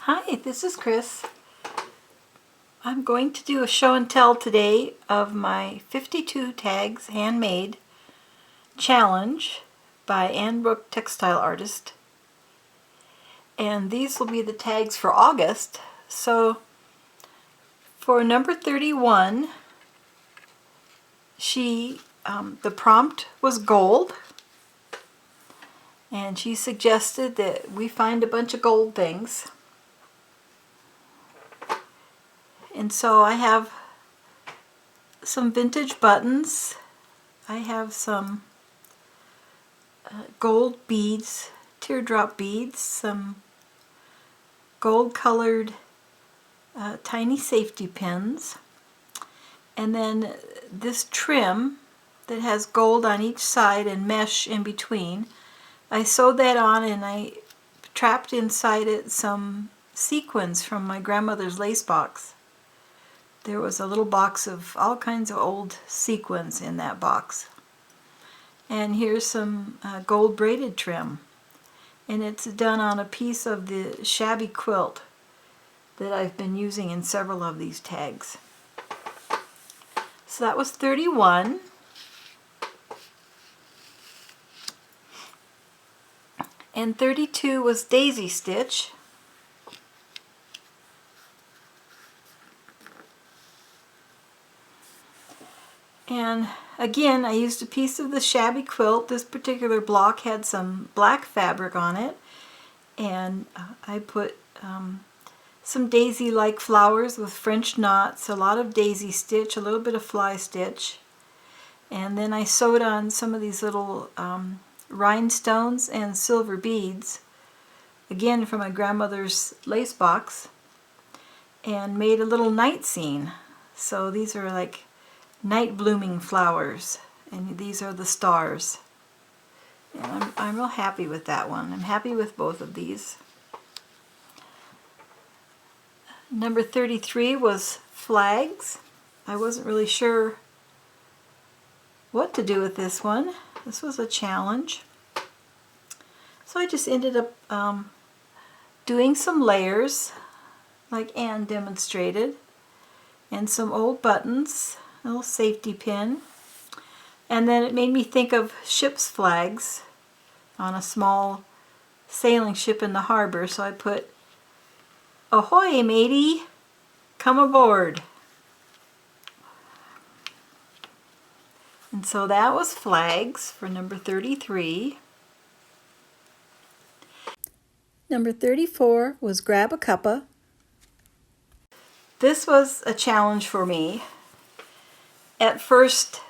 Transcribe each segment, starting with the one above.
Hi, this is Chris. I'm going to do a show and tell today of my 52 tags handmade challenge by Anne Brooke Textile Artist. And these will be the tags for August. So for number 31, the prompt was gold. And she suggested that we find a bunch of gold things. And so I have some vintage buttons. I have some gold beads, teardrop beads, some gold colored tiny safety pins, and then this trim that has gold on each side and mesh in between. I sewed that on and I trapped inside it some sequins from my grandmother's lace box. There was a little box of all kinds of old sequins in that box. And here's some gold braided trim. And it's done on a piece of the shabby quilt that I've been using in several of these tags. So that was 31. And 32 was daisy stitch. And again, I used a piece of the shabby quilt. This particular block had some black fabric on it, and I put some daisy-like flowers with French knots, a lot of daisy stitch, a little bit of fly stitch, and then I sewed on some of these little rhinestones and silver beads, again from my grandmother's lace box, and made a little night scene. So these are like night blooming flowers, and these are the stars. And I'm real happy with that one. I'm happy with both of these. Number 33 was flags. I wasn't really sure what to do with this one. This was a challenge. So I just ended up doing some layers like Anne demonstrated, and some old buttons, a little safety pin, and then it made me think of ship's flags on a small sailing ship in the harbor, so I put, "Ahoy, matey, come aboard." And so that was flags for number 33. Number 34 was grab a cuppa. This was a challenge for me. At first,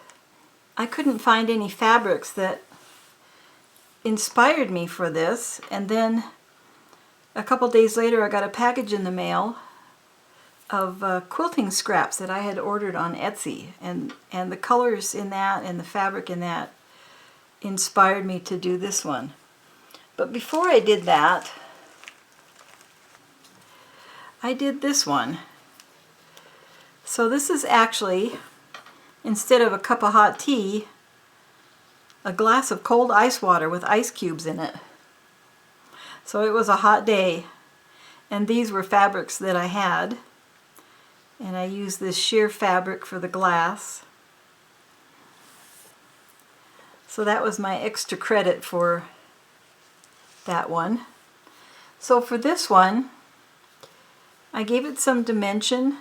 I couldn't find any fabrics that inspired me for this, and then a couple days later I got a package in the mail of quilting scraps that I had ordered on Etsy, and the colors in that and the fabric in that inspired me to do this one. But before I did that, I did this one. So this is actually, instead of a cup of hot tea, a glass of cold ice water with ice cubes in it. So it was a hot day, and these were fabrics that I had, and I used this sheer fabric for the glass. So that was my extra credit for that one. So for this one, I gave it some dimension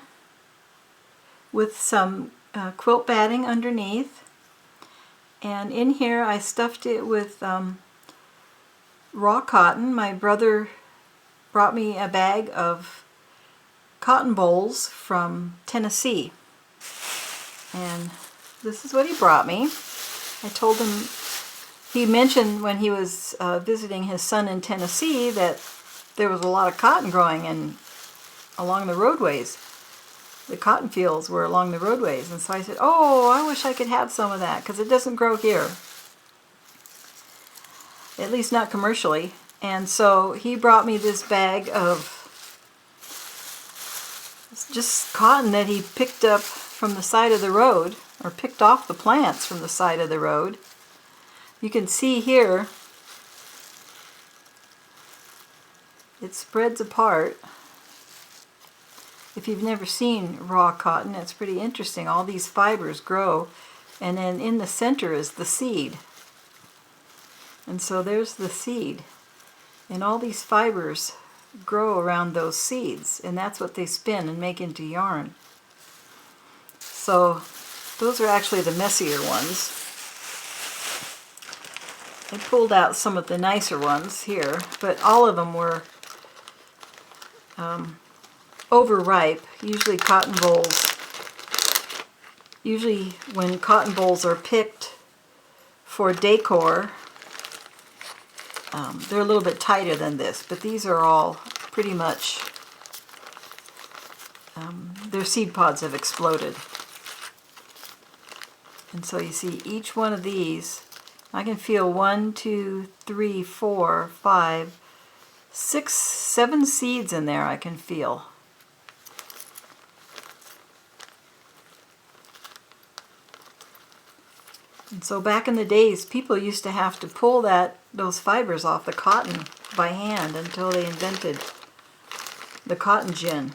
with some quilt batting underneath, and in here I stuffed it with raw cotton. My brother brought me a bag of cotton bolls from Tennessee, and this is what he brought me. I told him, he mentioned when he was visiting his son in Tennessee that there was a lot of cotton growing along the roadways. The cotton fields were along the roadways, and so I said, "Oh, I wish I could have some of that, because it doesn't grow here, at least not commercially." And so he brought me this bag of just cotton that he picked up from the side of the road, or picked off the plants from the side of the road. You can see here it spreads apart. if you've never seen raw cotton, it's pretty interesting. All these fibers grow, and then in the center is the seed. And so there's the seed. And all these fibers grow around those seeds, and that's what they spin and make into yarn. So those are actually the messier ones. I pulled out some of the nicer ones here, but all of them were overripe. Usually when cotton bolls are picked for decor, they're a little bit tighter than this, but these are all pretty much, their seed pods have exploded. And so you see each one of these, I can feel 1, 2, 3, 4, 5, 6, 7 seeds in there I can feel. And so back in the days, people used to have to pull those fibers off the cotton by hand until they invented the cotton gin.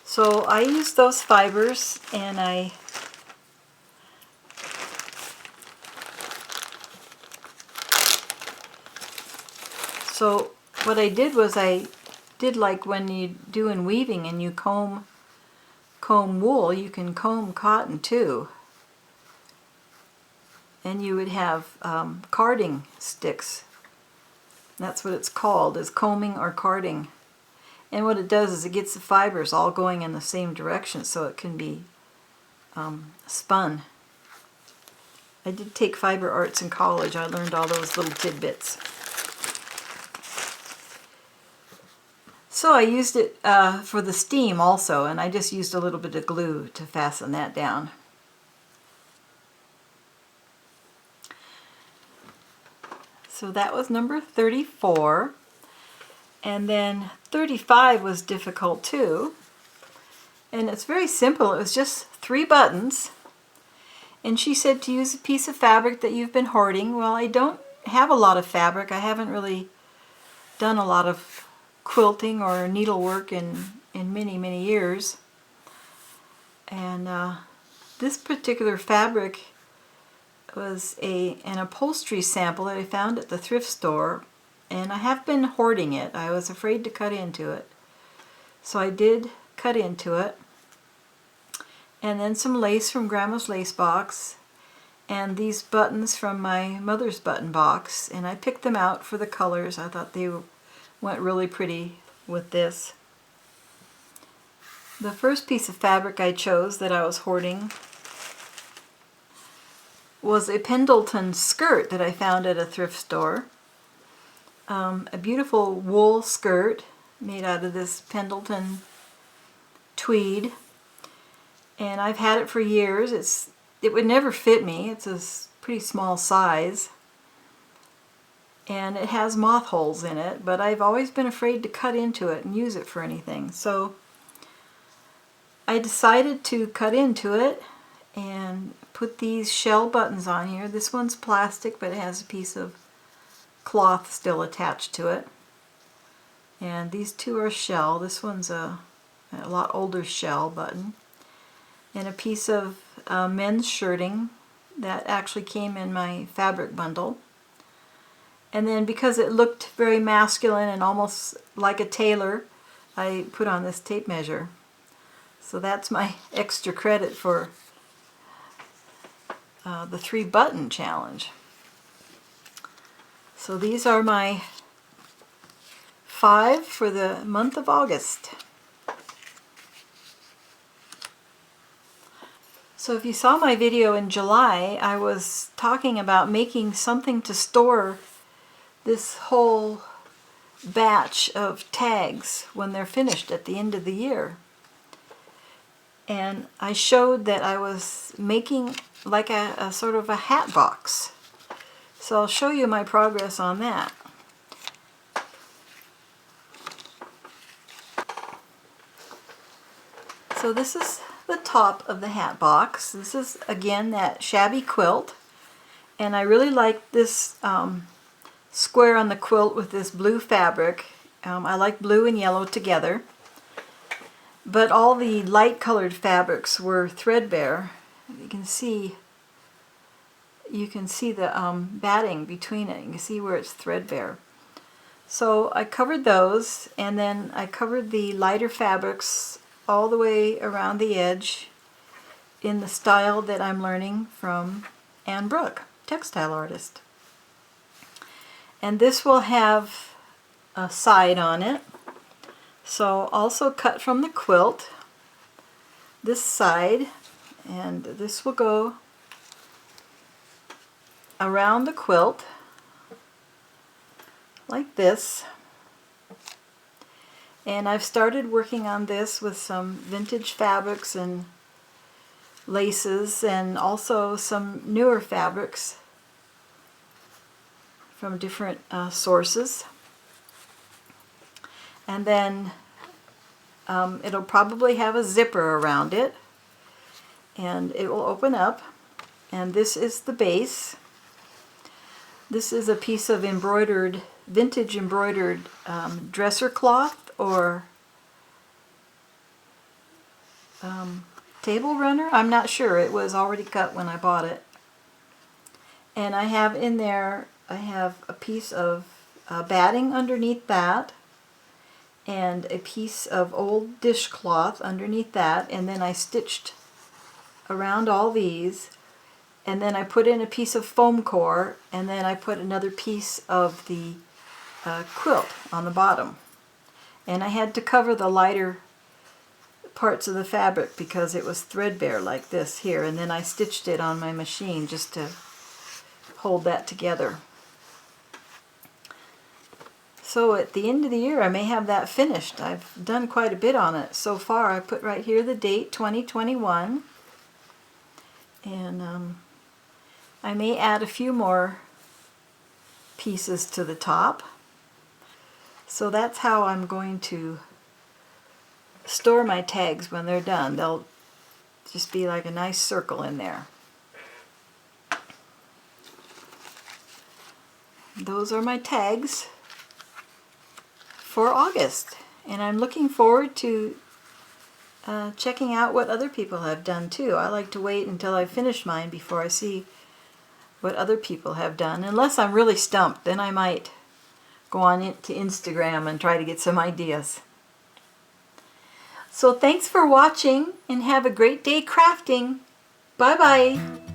So I used those fibers, and so what I did was I did like when you do in weaving and you comb wool, you can comb cotton too. And you would have carding sticks. That's what it's called, is combing or carding. And what it does is it gets the fibers all going in the same direction so it can be spun. I did take fiber arts in college. I learned all those little tidbits. So I used it for the steam also, and I just used a little bit of glue to fasten that down. So that was number 34. And then 35 was difficult too. And it's very simple. It was just 3 buttons. And she said to use a piece of fabric that you've been hoarding. Well, I don't have a lot of fabric. I haven't really done a lot of quilting or needlework in many, many years. And this particular fabric was an upholstery sample that I found at the thrift store, and I have been hoarding it. I was afraid to cut into it, so I did cut into it. And then some lace from Grandma's lace box, and these buttons from my mother's button box, and I picked them out for the colors. I thought they went really pretty with this. The first piece of fabric I chose that I was hoarding was a Pendleton skirt that I found at a thrift store. A beautiful wool skirt made out of this Pendleton tweed, and I've had it for years. It would never fit me. It's a pretty small size, and it has moth holes in it, but I've always been afraid to cut into it and use it for anything. So I decided to cut into it and put these shell buttons on here. This one's plastic, but it has a piece of cloth still attached to it. And these two are shell. This one's a lot older shell button. And a piece of men's shirting that actually came in my fabric bundle. And then because it looked very masculine and almost like a tailor, I put on this tape measure. So that's my extra credit for the 3 button challenge. So these are my 5 for the month of August. So if you saw my video in July, I was talking about making something to store this whole batch of tags when they're finished at the end of the year. And I showed that I was making like a sort of a hat box. So I'll show you my progress on that. So this is the top of the hat box. This is again that shabby quilt, and I really like this square on the quilt with this blue fabric, I like blue and yellow together. But all the light colored fabrics were threadbare. You can see the batting between it. You can see where it's threadbare. So I covered those, and then I covered the lighter fabrics all the way around the edge in the style that I'm learning from Anne Brooke Textile Artist. And this will have a side on it. So also cut from the quilt this side, and this will go around the quilt like this. And I've started working on this with some vintage fabrics and laces, and also some newer fabrics from different sources. And then it'll probably have a zipper around it, and it will open up, and this is the base. This is a piece of embroidered, vintage embroidered dresser cloth or table runner. I'm not sure. It was already cut when I bought it. And I have in there, I have a piece of batting underneath that, and a piece of old dishcloth underneath that, and then I stitched around all these, and then I put in a piece of foam core, and then I put another piece of the quilt on the bottom. And I had to cover the lighter parts of the fabric because it was threadbare like this here, and then I stitched it on my machine just to hold that together. So at the end of the year I may have that finished. I've done quite a bit on it so far. I put right here the date 2021, and I may add a few more pieces to the top. So that's how I'm going to store my tags when they're done. They'll just be like a nice circle in there. Those are my tags for August, and I'm looking forward to checking out what other people have done too. I like to wait until I finish mine before I see what other people have done. Unless I'm really stumped, then I might go on to Instagram and try to get some ideas. So thanks for watching, and have a great day crafting. Bye bye.